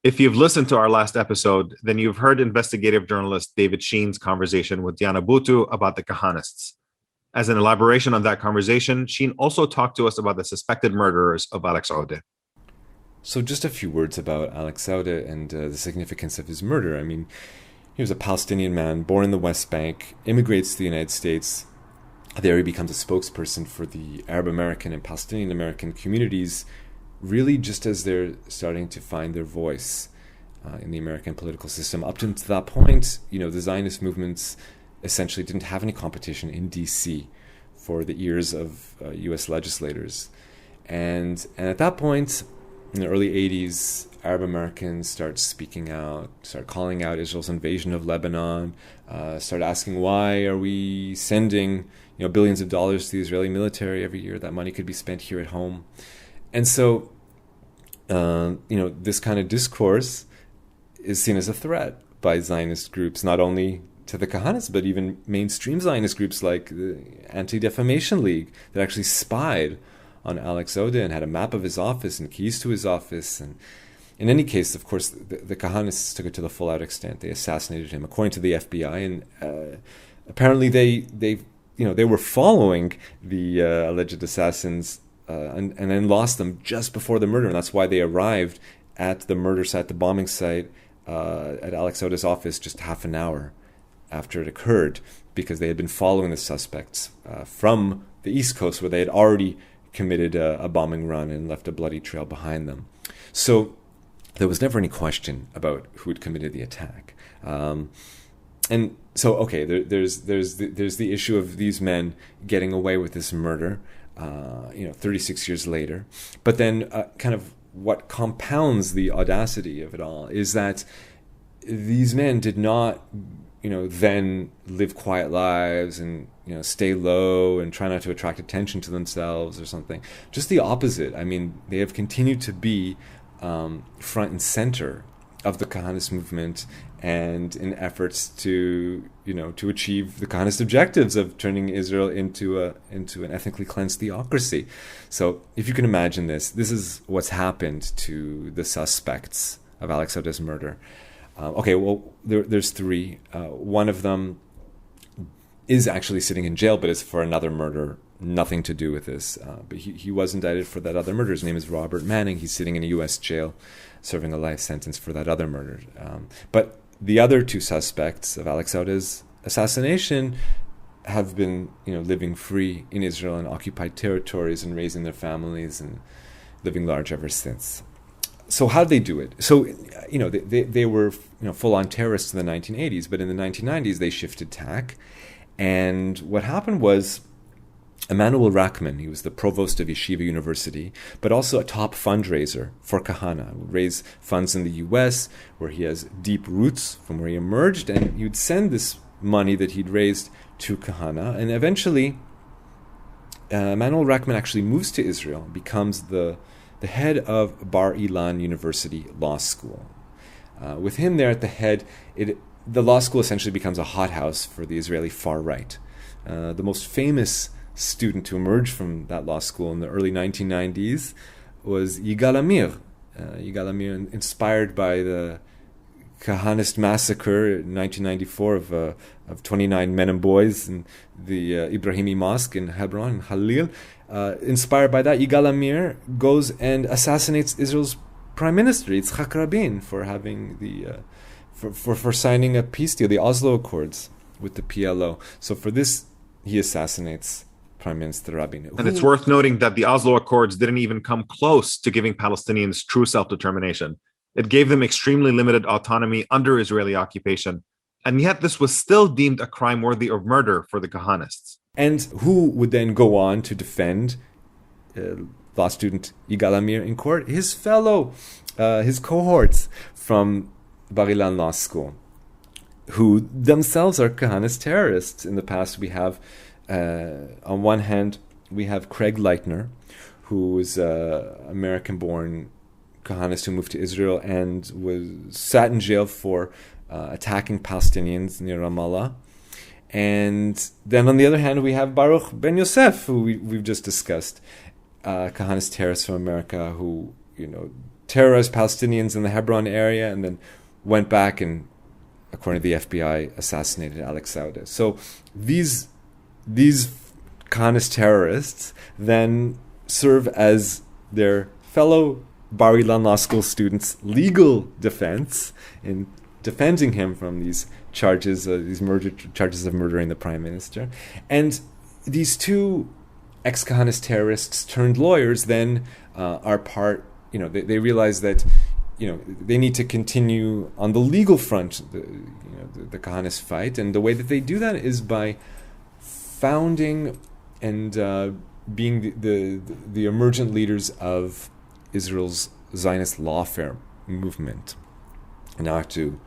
If you've listened to our last episode, then you've heard investigative journalist David Sheen's conversation with Diana Butu about the Kahanists. As an elaboration on that conversation, Sheen also talked to us about the suspected murderers of Alex Odeh. So, just a few words about Alex Odeh and the significance of his murder. I mean, he was a Palestinian man born in the West Bank, immigrates to the United States. There he becomes a spokesperson for the Arab American and Palestinian American communities, really just as they're starting to find their voice in the American political system. Up to that point, the Zionist movements essentially didn't have any competition in D.C. for the ears of U.S. legislators. And at that point, in the early 80s, Arab Americans start speaking out, start calling out Israel's invasion of Lebanon, start asking, why are we sending billions of dollars to the Israeli military every year? That money could be spent here at home. And so, this kind of discourse is seen as a threat by Zionist groups, not only to the Kahanists, but even mainstream Zionist groups like the Anti-Defamation League that actually spied on Alex Odeh and had a map of his office and keys to his office. And in any case, of course, the Kahanists took it to the full-out extent. They assassinated him, according to the FBI, and apparently they were following the alleged assassins and then lost them just before the murder, and that's why they arrived at the murder site, the bombing site, at Alex Odeh's office just half an hour after it occurred, because they had been following the suspects from the East Coast, where they had already committed a bombing run and left a bloody trail behind them. So there was never any question about who had committed the attack. And so, okay, there's the issue of these men getting away with this murder, 36 years later. But then kind of what compounds the audacity of it all is that these men did not then live quiet lives and stay low and try not to attract attention to themselves or something. Just the opposite. I mean, they have continued to be front and center of the Kahanist movement, and in efforts to achieve the Kahanist objectives of turning Israel into an ethnically cleansed theocracy. So if you can imagine this is what's happened to the suspects of Alex Odeh's murder. There's three. One of them is actually sitting in jail, but it's for another murder, nothing to do with this. But he was indicted for that other murder. His name is Robert Manning. He's sitting in a U.S. jail, serving a life sentence for that other murder. But the other two suspects of Alex Odeh's assassination have been, living free in Israel and occupied territories and raising their families and living large ever since. So how did they do it? So, they were, full-on terrorists in the 1980s, but in the 1990s they shifted tack. And what happened was Emanuel Rachman, he was the provost of Yeshiva University, but also a top fundraiser for Kahana, would raise funds in the U.S., where he has deep roots from where he emerged, and he would send this money that he'd raised to Kahana. And eventually, Emanuel Rachman actually moves to Israel, becomes the head of Bar Ilan University Law School. With him there at the head, the law school essentially becomes a hothouse for the Israeli far right. The most famous student to emerge from that law school in the early 1990s was Yigal Amir. Yigal Amir, inspired by the Kahanist massacre in 1994 of 29 men and boys in the Ibrahimi Mosque in Hebron, in Halil. Inspired by that, Yigal Amir goes and assassinates Israel's Prime Minister, Yitzhak Rabin, for having for signing a peace deal, the Oslo Accords, with the PLO. So for this, he assassinates Prime Minister Rabin. And it's worth noting that the Oslo Accords didn't even come close to giving Palestinians true self-determination. It gave them extremely limited autonomy under Israeli occupation. And yet this was still deemed a crime worthy of murder for the Kahanists. And who would then go on to defend law student Yigal Amir in court? His his cohorts from Bar Ilan Law School, who themselves are Kahanist terrorists. In the past, we have, on one hand, we have Craig Leitner, who is an American-born Kahanist who moved to Israel and was sat in jail for attacking Palestinians near Ramallah. And then on the other hand, we have Baruch Ben Yosef, who we've just discussed, Kahanist terrorist from America who, terrorized Palestinians in the Hebron area, and then went back and, according to the FBI, assassinated Alex Odeh. So these Kahanist terrorists then serve as their fellow Bar Ilan Law School students' legal defense in defending him from these charges, charges of murdering the prime minister. And these two ex-Kahanist terrorists turned lawyers then are part. They realize that they need to continue on the legal front, the Kahanist fight, and the way that they do that is by founding and being the emergent leaders of Israel's Zionist lawfare movement. And now I have to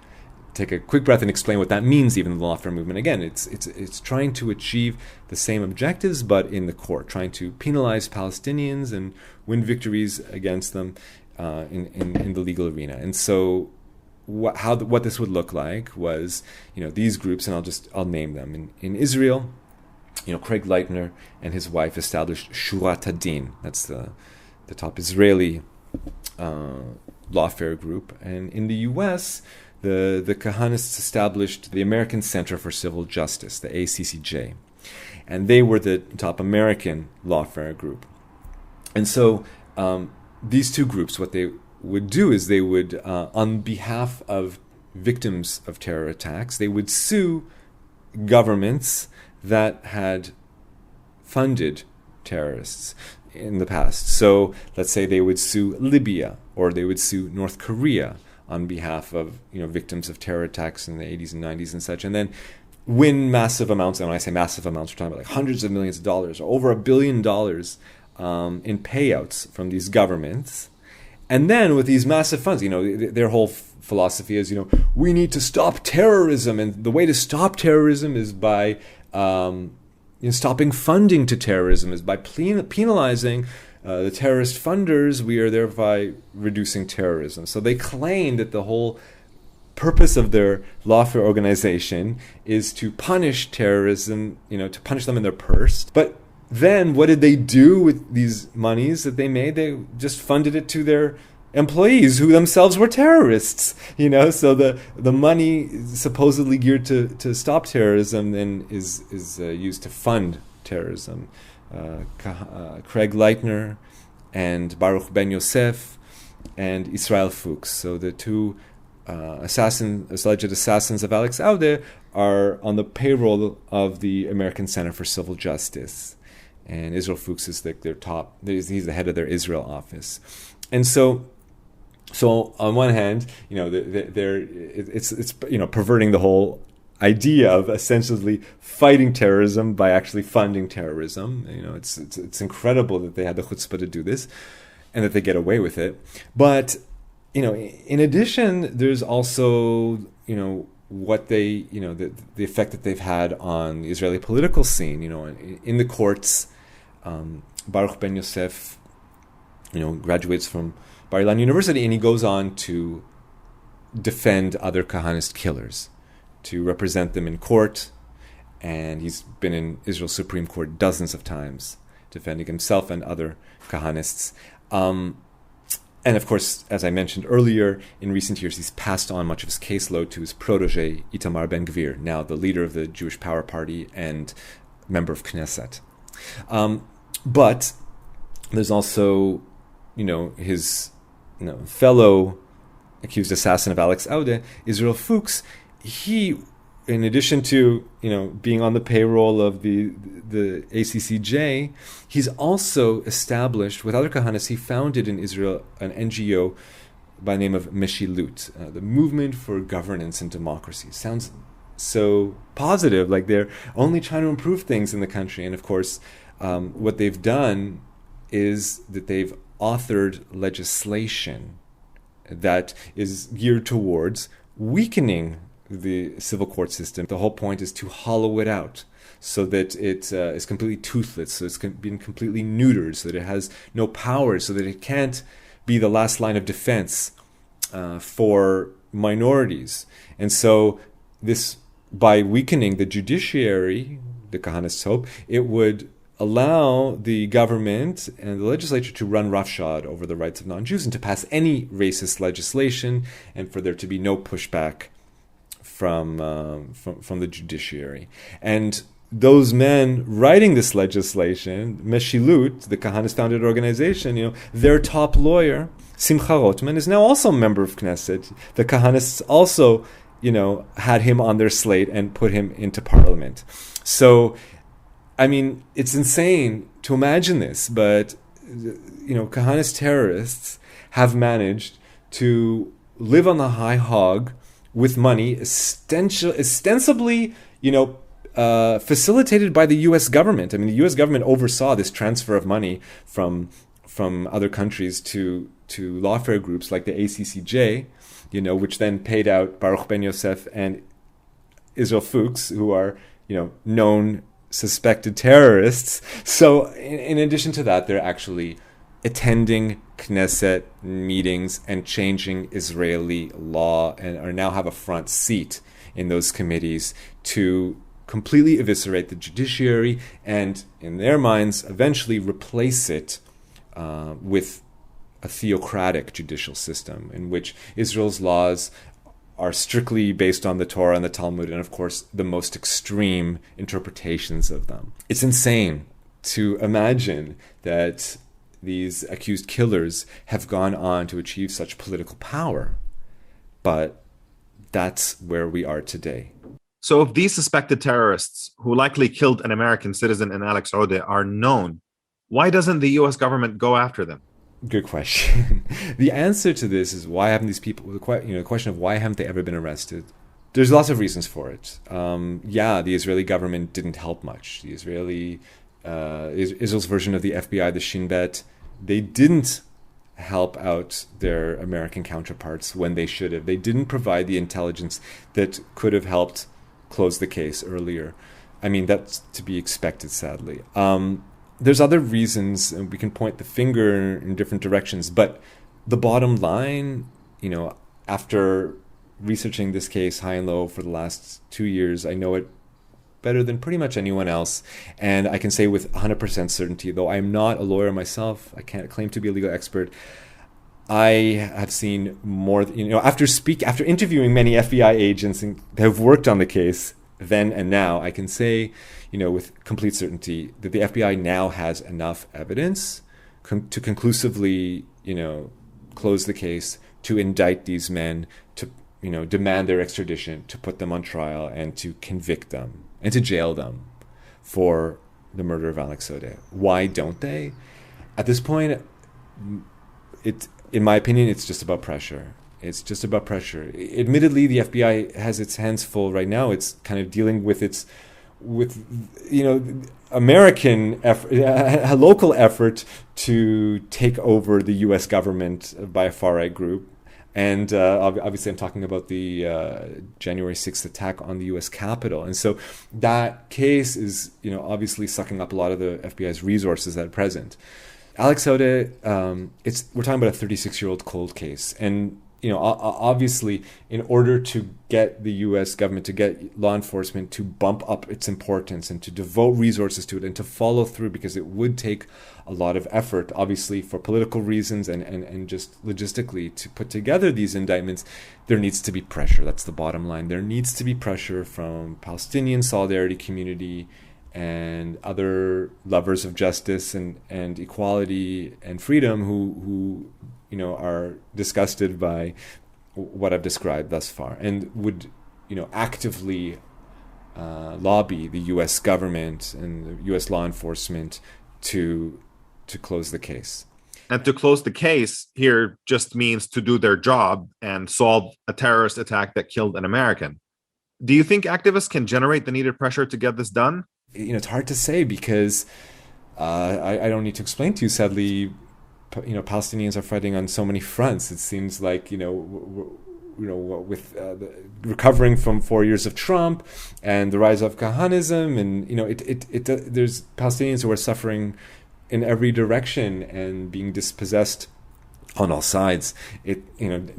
take a quick breath and explain what that means, even the lawfare movement. Again, it's trying to achieve the same objectives, but in the court, trying to penalize Palestinians and win victories against them in the legal arena. And so what this would look like was, these groups, and I'll name them. In Israel, Craig Leitner and his wife established Shurat Hadin. That's the top Israeli lawfare group. And in the U.S., the Kahanists established the American Center for Civil Justice, the ACCJ. And they were the top American lawfare group. And so these two groups, what they would do is they would, on behalf of victims of terror attacks, they would sue governments that had funded terrorists in the past. So let's say they would sue Libya, or they would sue North Korea on behalf of victims of terror attacks in the 80s and 90s and such, and then win massive amounts. And when I say massive amounts, we're talking about like hundreds of millions of dollars, or over $1 billion in payouts from these governments. And then with these massive funds, their whole philosophy is, we need to stop terrorism, and the way to stop terrorism is by stopping funding to terrorism, is by penalizing the terrorist funders. We are thereby reducing terrorism. So they claim that the whole purpose of their lawfare organization is to punish terrorism, to punish them in their purse. But then what did they do with these monies that they made? They just funded it to their employees, who themselves were terrorists. So the money supposedly geared to stop terrorism then is used to fund terrorism. Craig Leitner and Baruch Ben Yosef and Israel Fuchs. So the two alleged assassins of Alex Odeh are on the payroll of the American Center for Civil Justice. And Israel Fuchs is their top, he's the head of their Israel office. And so on one hand, it's perverting the whole idea of essentially fighting terrorism by actually funding terrorism. It's incredible that they had the chutzpah to do this, and that they get away with it. But in addition, there's also what they the effect that they've had on the Israeli political scene. In the courts, Baruch Ben Yosef, graduates from Bar Ilan University, and he goes on to defend other Kahanist killers, to represent them in court, and he's been in Israel's Supreme Court dozens of times, defending himself and other Kahanists. And of course, as I mentioned earlier, in recent years, he's passed on much of his caseload to his protege, Itamar Ben-Gvir, now the leader of the Jewish Power Party and member of Knesset. But there's also, his fellow accused assassin of Alex Odeh, Israel Fuchs. He, in addition to being on the payroll of the ACCJ, he's also established with other Kahanists. He founded in Israel an NGO by the name of Meshilut, the Movement for Governance and Democracy. Sounds so positive, like they're only trying to improve things in the country. And of course, what they've done is that they've authored legislation that is geared towards weakening the civil court system. The whole point is to hollow it out so that it is completely toothless, so it's been completely neutered, so that it has no power, so that it can't be the last line of defense for minorities. And so this, by weakening the judiciary, the Kahanists hope, it would allow the government and the legislature to run roughshod over the rights of non-Jews and to pass any racist legislation, and for there to be no pushback from the judiciary. And those men writing this legislation, Meshilut, the Kahanist-founded organization, their top lawyer, Simcha Rotman, is now also a member of Knesset. The Kahanists also, had him on their slate and put him into parliament. So, I mean, it's insane to imagine this, but, Kahanist terrorists have managed to live on the high hog with money ostensibly, facilitated by the U.S. government. I mean, the U.S. government oversaw this transfer of money from other countries to lawfare groups like the ACCJ, which then paid out Baruch Ben Yosef and Israel Fuchs, who are, known suspected terrorists. So in addition to that, they're actually attending Knesset meetings and changing Israeli law, and now have a front seat in those committees to completely eviscerate the judiciary and, in their minds, eventually replace it with a theocratic judicial system in which Israel's laws are strictly based on the Torah and the Talmud, and of course the most extreme interpretations of them. It's insane to imagine that these accused killers have gone on to achieve such political power, but that's where we are today. So if these suspected terrorists, who likely killed an American citizen in Alex Odeh, are known, why doesn't the U.S. government go after them? Good question. The answer to this is, why haven't these people, the question of why haven't they ever been arrested? There's lots of reasons for it. The Israeli government didn't help much. The Israel's version of the FBI, the Shin Bet, they didn't help out their American counterparts when they should have. They didn't provide the intelligence that could have helped close the case earlier. I mean, that's to be expected, sadly. There's other reasons, and we can point the finger in different directions, but the bottom line, after researching this case high and low for the last 2 years, I know it better than pretty much anyone else, and I can say with 100% certainty, though I'm not a lawyer myself, I can't claim to be a legal expert, I have seen more, after interviewing many FBI agents that have worked on the case then and now, I can say, with complete certainty that the FBI now has enough evidence to conclusively, close the case, to indict these men, to, demand their extradition, to put them on trial, and to convict them and to jail them for the murder of Alex Odeh. Why don't they? At this point, in my opinion, it's just about pressure. It's just about pressure. Admittedly, the FBI has its hands full right now. It's kind of dealing with American effort, a local effort to take over the U.S. government by a far-right group. And obviously I'm talking about the January 6th attack on the U.S. Capitol. And so that case is, obviously sucking up a lot of the FBI's resources at present. Alex Odeh, we're talking about a 36-year-old cold case. And, obviously, in order to get the U.S. government, to get law enforcement to bump up its importance and to devote resources to it and to follow through, because it would take a lot of effort, obviously, for political reasons and just logistically to put together these indictments, there needs to be pressure. That's the bottom line. There needs to be pressure from Palestinian solidarity community and other lovers of justice and equality and freedom who are disgusted by what I've described thus far, and would actively lobby the U.S. government and the U.S. law enforcement to close the case. And to close the case here just means to do their job and solve a terrorist attack that killed an American. Do you think activists can generate the needed pressure to get this done? It's hard to say, because I don't need to explain to you, sadly, Palestinians are fighting on so many fronts. It seems like, with recovering from 4 years of Trump and the rise of Kahanism, and, there's Palestinians who are suffering in every direction and being dispossessed on all sides.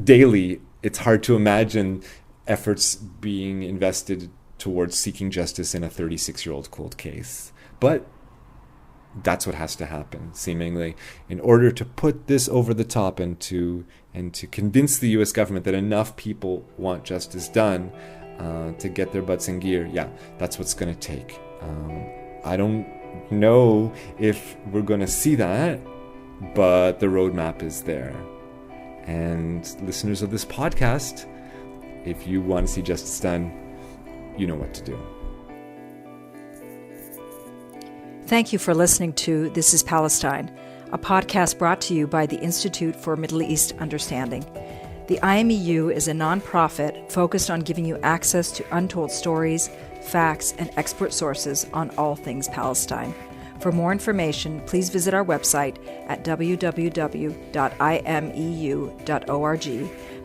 Daily, it's hard to imagine efforts being invested towards seeking justice in a 36-year-old cold case. But that's what has to happen, seemingly, in order to put this over the top and to convince the U.S. government that enough people want justice done to get their butts in gear. Yeah, that's what's going to take. I don't know if we're going to see that, but the roadmap is there. And listeners of this podcast, if you want to see justice done, you know what to do. Thank you for listening to This is Palestine, a podcast brought to you by the Institute for Middle East Understanding. The IMEU is a nonprofit focused on giving you access to untold stories, facts, and expert sources on all things Palestine. For more information, please visit our website at www.imeu.org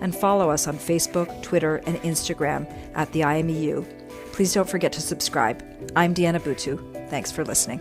and follow us on Facebook, Twitter, and Instagram at the IMEU. Please don't forget to subscribe. I'm Deanna Butu. Thanks for listening.